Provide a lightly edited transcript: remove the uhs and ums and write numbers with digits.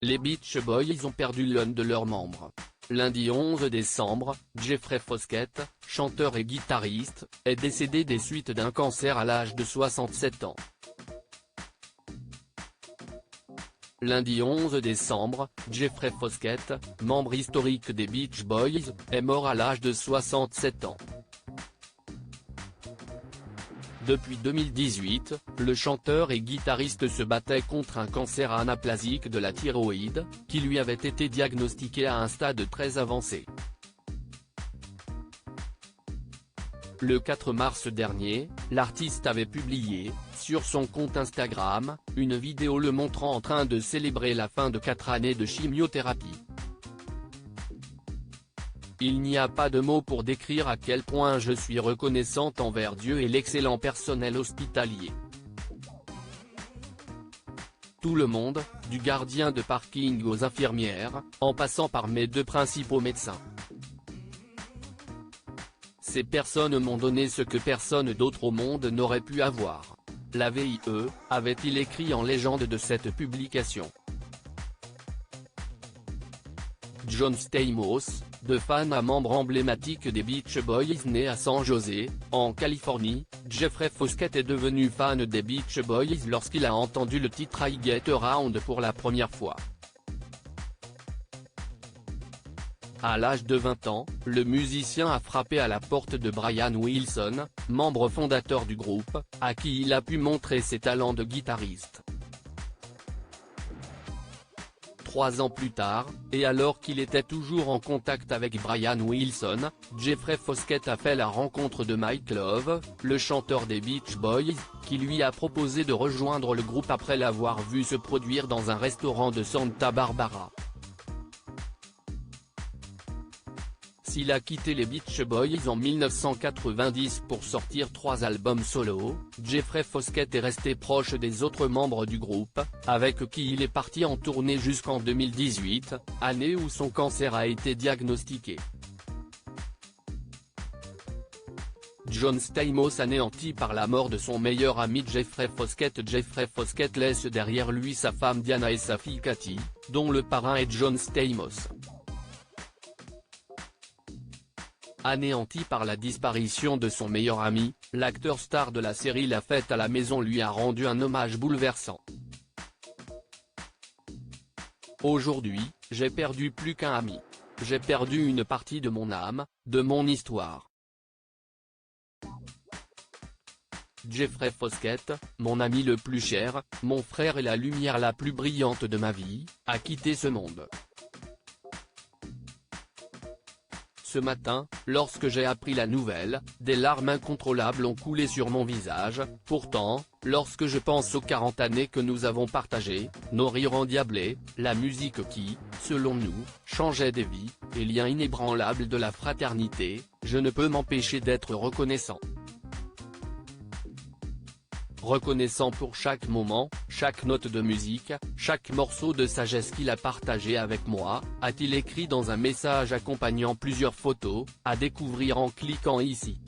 Les Beach Boys ont perdu l'un de leurs membres. Lundi 11 décembre, Jeffrey Foskett, chanteur et guitariste, est décédé des suites d'un cancer à l'âge de 67 ans. Lundi 11 décembre, Jeffrey Foskett, membre historique des Beach Boys, est mort à l'âge de 67 ans. Depuis 2018, le chanteur et guitariste se battait contre un cancer anaplasique de la thyroïde, qui lui avait été diagnostiqué à un stade très avancé. Le 4 mars dernier, l'artiste avait publié, sur son compte Instagram, une vidéo le montrant en train de célébrer la fin de 4 années de chimiothérapie. Il n'y a pas de mots pour décrire à quel point je suis reconnaissante envers Dieu et l'excellent personnel hospitalier. Tout le monde, du gardien de parking aux infirmières, en passant par mes 2 principaux médecins. Ces personnes m'ont donné ce que personne d'autre au monde n'aurait pu avoir. La VIE, avait-il écrit en légende de cette publication. John Stamos, de fan à membre emblématique des Beach Boys né à San José, en Californie, Jeffrey Foskett est devenu fan des Beach Boys lorsqu'il a entendu le titre I Get Around pour la première fois. À l'âge de 20 ans, le musicien a frappé à la porte de Brian Wilson, membre fondateur du groupe, à qui il a pu montrer ses talents de guitariste. 3 ans plus tard, et alors qu'il était toujours en contact avec Brian Wilson, Jeffrey Foskett a fait la rencontre de Mike Love, le chanteur des Beach Boys, qui lui a proposé de rejoindre le groupe après l'avoir vu se produire dans un restaurant de Santa Barbara. S'il a quitté les Beach Boys en 1990 pour sortir 3 albums solo, Jeffrey Foskett est resté proche des autres membres du groupe, avec qui il est parti en tournée jusqu'en 2018, année où son cancer a été diagnostiqué. John Stamos anéanti par la mort de son meilleur ami Jeffrey Foskett. Jeffrey Foskett laisse derrière lui sa femme Diana et sa fille Katie, dont le parrain est John Stamos. Anéanti par la disparition de son meilleur ami, l'acteur star de la série La Fête à la Maison lui a rendu un hommage bouleversant. Aujourd'hui, j'ai perdu plus qu'un ami. J'ai perdu une partie de mon âme, de mon histoire. Jeffrey Foskett, mon ami le plus cher, mon frère et la lumière la plus brillante de ma vie, a quitté ce monde. Ce matin, lorsque j'ai appris la nouvelle, des larmes incontrôlables ont coulé sur mon visage. Pourtant, lorsque je pense aux 40 années que nous avons partagées, nos rires endiablés, la musique qui, selon nous, changeait des vies, et liens inébranlables de la fraternité, je ne peux m'empêcher d'être reconnaissant. Reconnaissant pour chaque moment, chaque note de musique, chaque morceau de sagesse qu'il a partagé avec moi, a-t-il écrit dans un message accompagnant plusieurs photos, à découvrir en cliquant ici.